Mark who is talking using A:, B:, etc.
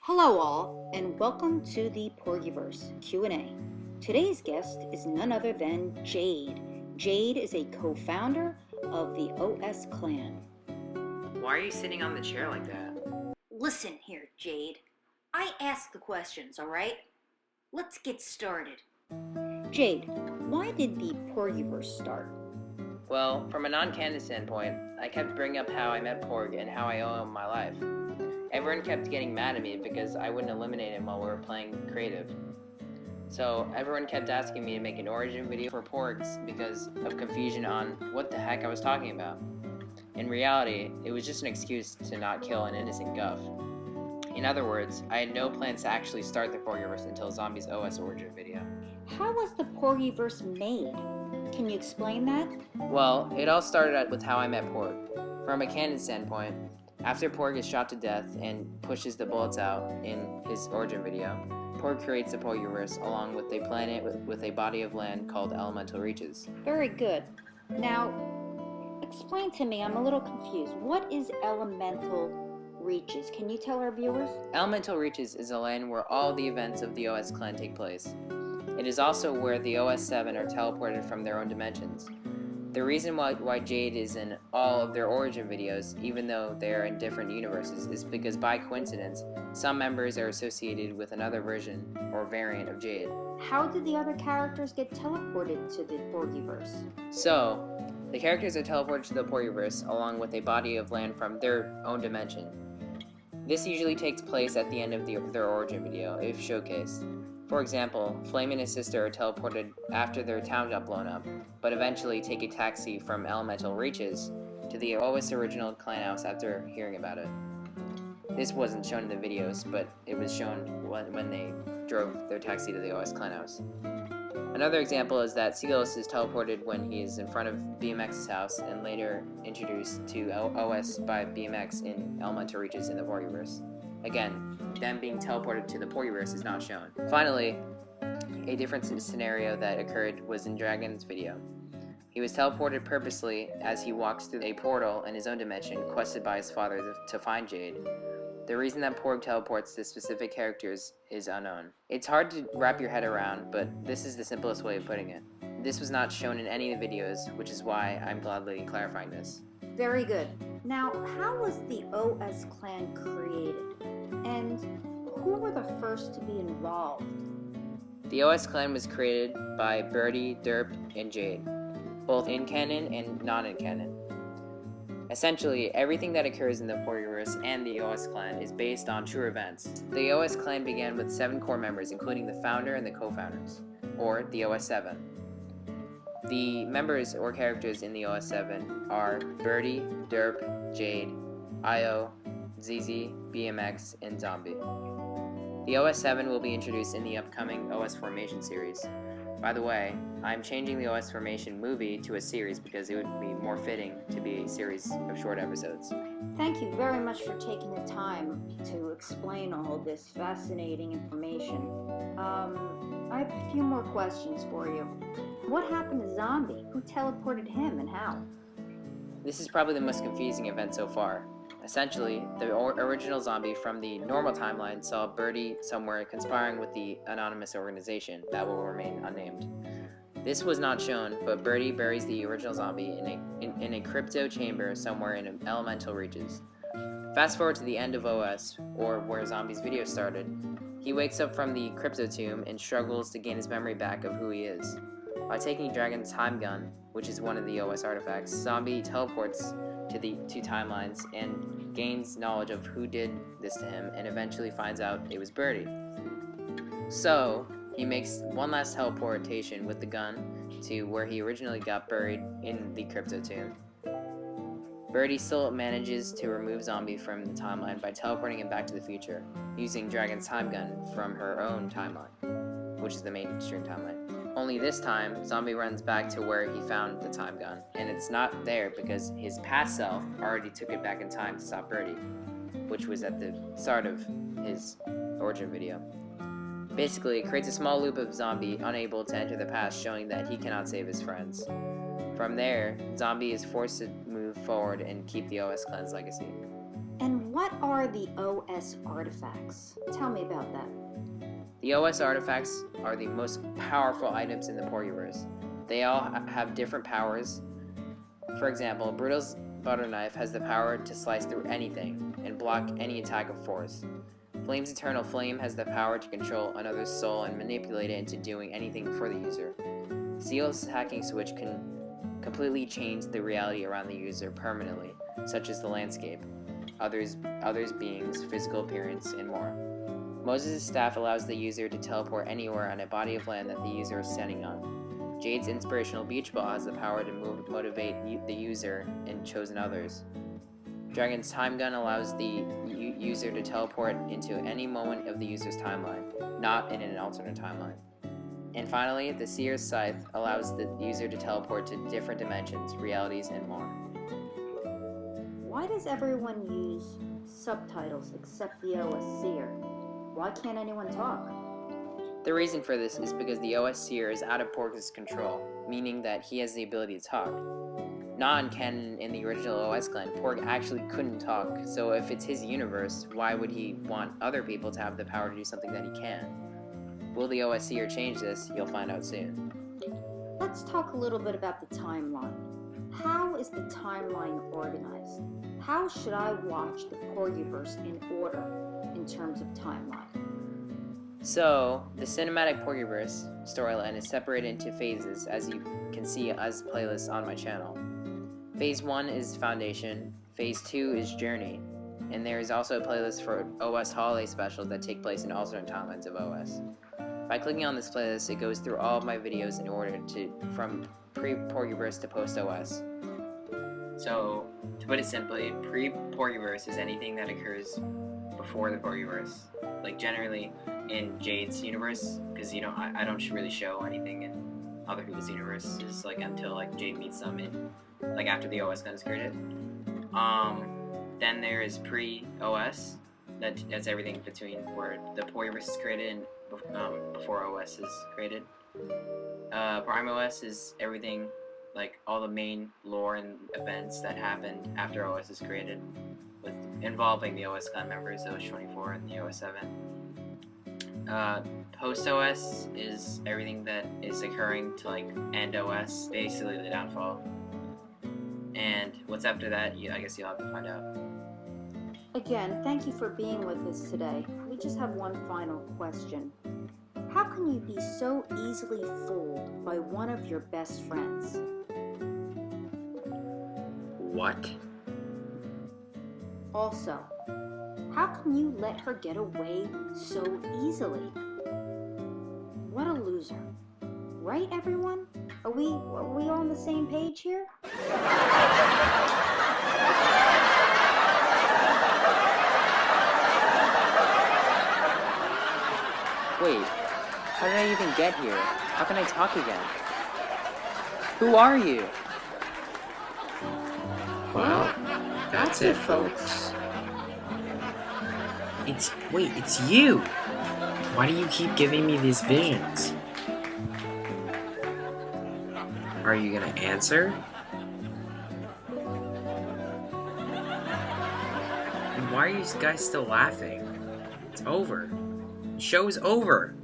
A: Hello all, and welcome to the Porgiverse Q&A. Today's guest is none other than Jade. Jade is a co-founder of the OS clan.
B: Why are you sitting on the chair like that?
A: Listen here, Jade. I ask the questions, alright? Let's get started. Jade, why did the Porgiverse start?
B: Well, from a non-canon standpoint, I kept bringing up how I met Porg and how I owe him my life. Everyone kept getting mad at me because I wouldn't eliminate him while we were playing creative. So everyone kept asking me to make an origin video for Porgs because of confusion on what the heck I was talking about. In reality, it was just an excuse to not kill an innocent guff. In other words, I had no plans to actually start the Porgiverse until Zombie's OS origin video.
A: How was the Porgiverse made? Can you explain that?
B: Well, it all started out with how I met Porg. From a canon standpoint, after Porg is shot to death and pushes the bullets out in his origin video, Porg creates the Porgiverse along with a planet with a body of land called Elemental Reaches.
A: Very good. Now, explain to me, I'm a little confused. What is Elemental Reaches? Can you tell our viewers?
B: Elemental Reaches is a land where all the events of the OS clan take place. It is also where the OS 7 are teleported from their own dimensions. The reason why Jade is in all of their origin videos, even though they are in different universes, is because by coincidence, some members are associated with another version or variant of Jade.
A: How did the other characters get teleported to the Porgiverse?
B: So, the characters are teleported to the Porgiverse along with a body of land from their own dimension. This usually takes place at the end of their origin video, if showcased. For example, Flame and his sister are teleported after their town got blown up, but eventually take a taxi from Elemental Reaches to the OS original clan house after hearing about it. This wasn't shown in the videos, but it was shown when they drove their taxi to the OS clan house. Another example is that Seagulls is teleported when he is in front of BMX's house and later introduced to OS by BMX in Elemental Reaches in the Porgiverse. Again, them being teleported to the Porgiverse is not shown. Finally, a different scenario that occurred was in Dragon's video. He was teleported purposely as he walks through a portal in his own dimension, quested by his father to find Jade. The reason that Porg teleports to specific characters is unknown. It's hard to wrap your head around, but this is the simplest way of putting it. This was not shown in any of the videos, which is why I'm gladly clarifying this.
A: Very good. Now, how was the OS clan created? And who were the first to be involved?
B: The OS clan was created by Birdie, Derp, and Jade, both in canon and non-in canon. Essentially, everything that occurs in the Porgiverse and the OS clan is based on true events. The OS clan began with 7 core members, including the founder and the co-founders, or the OS 7. The members or characters in the OS 7 are Birdie, Derp, Jade, Io, ZZ, BMX, and Zombie. The OS 7 will be introduced in the upcoming OS Formation series. By the way, I'm changing the OS Formation movie to a series because it would be more fitting to be a series of short episodes.
A: Thank you very much for taking the time to explain all this fascinating information. I have a few more questions for you. What happened to Zombie? Who teleported him and how?
B: This is probably the most confusing event so far. Essentially, the original Zombie from the normal timeline saw Birdie somewhere conspiring with the anonymous organization that will remain unnamed. This was not shown, but Birdie buries the original Zombie in a crypto chamber somewhere in Elemental Reaches. Fast forward to the end of OS, or where Zombie's video started. He wakes up from the crypto tomb and struggles to gain his memory back of who he is. By taking Dragon's time gun, which is one of the OS artifacts, Zombie teleports to the 2 timelines and gains knowledge of who did this to him and eventually finds out it was Birdie. So, he makes one last teleportation with the gun to where he originally got buried in the crypto tomb. Birdie still manages to remove Zombie from the timeline by teleporting him back to the future, using Dragon's time gun from her own timeline, which is the mainstream timeline. Only this time, Zombie runs back to where he found the time gun, and it's not there because his past self already took it back in time to stop Birdie, which was at the start of his origin video. Basically, it creates a small loop of Zombie unable to enter the past, showing that he cannot save his friends. From there, Zombie is forced to move forward and keep the OS clan's legacy.
A: And What are the OS artifacts? Tell me about that.
B: The OS artifacts are the most powerful items in the Porgiverse. They all have different powers. For example, Brutal's butter knife has the power to slice through anything and block any attack of force. Flame's eternal flame has the power to control another's soul and manipulate it into doing anything for the user. Seal's hacking switch can completely change the reality around the user permanently, such as the landscape, others beings, physical appearance, and more. Moses' staff allows the user to teleport anywhere on a body of land that the user is standing on. Jade's inspirational beach ball has the power to motivate the user and chosen others. Dragon's time gun allows the user to teleport into any moment of the user's timeline, not in an alternate timeline. And finally, the Seer's scythe allows the user to teleport to different dimensions, realities, and more.
A: Why does everyone use subtitles except the OS Seer? Why can't anyone talk?
B: The reason for this is because the OS Seer is out of Porg's control, meaning that he has the ability to talk. Non-canon in the original OS clan, Porg actually couldn't talk, so if it's his universe, why would he want other people to have the power to do something that he can? Will the OS Seer change this? You'll find out soon.
A: Let's talk a little bit about the timeline. How is the timeline organized? How should I watch the Porgiverse in order in terms of timeline?
B: So, the cinematic Porgiverse storyline is separated into phases, as you can see as playlists on my channel. Phase 1 is Foundation, Phase 2 is Journey, and there is also a playlist for OS holiday specials that take place in alternate timelines of OS. By clicking on this playlist, it goes through all of my videos in order from pre-Porgiverse to post-OS. So, to put it simply, pre-Porgiverse is anything that occurs before the Porgiverse. Like generally in Jade's universe, because I don't really show anything in other people's universes like until like Jade meets them in like after the OS gun is created. Then there is pre-OS. That's everything between where the Porgiverse is created and before OS is created. Prime OS is everything, like all the main lore and events that happened after OS is created, involving the OS clan members, OS24 and the OS 7. Post OS is everything that is occurring to like end OS, basically the downfall. And what's after that, I guess you'll have to find out.
A: Again, thank you for being with us today. We just have one final question. How can you be so easily fooled by one of your best friends?
B: What?
A: Also, how can you let her get away so easily? What a loser. Right, everyone? Are we on the same page here?
B: Wait, how did I even get here? How can I talk again? Who are you?
C: Well, that's it, folks. It's you! Why do you keep giving me these visions? Are you gonna answer? And why are you guys still laughing? It's over. The show's over.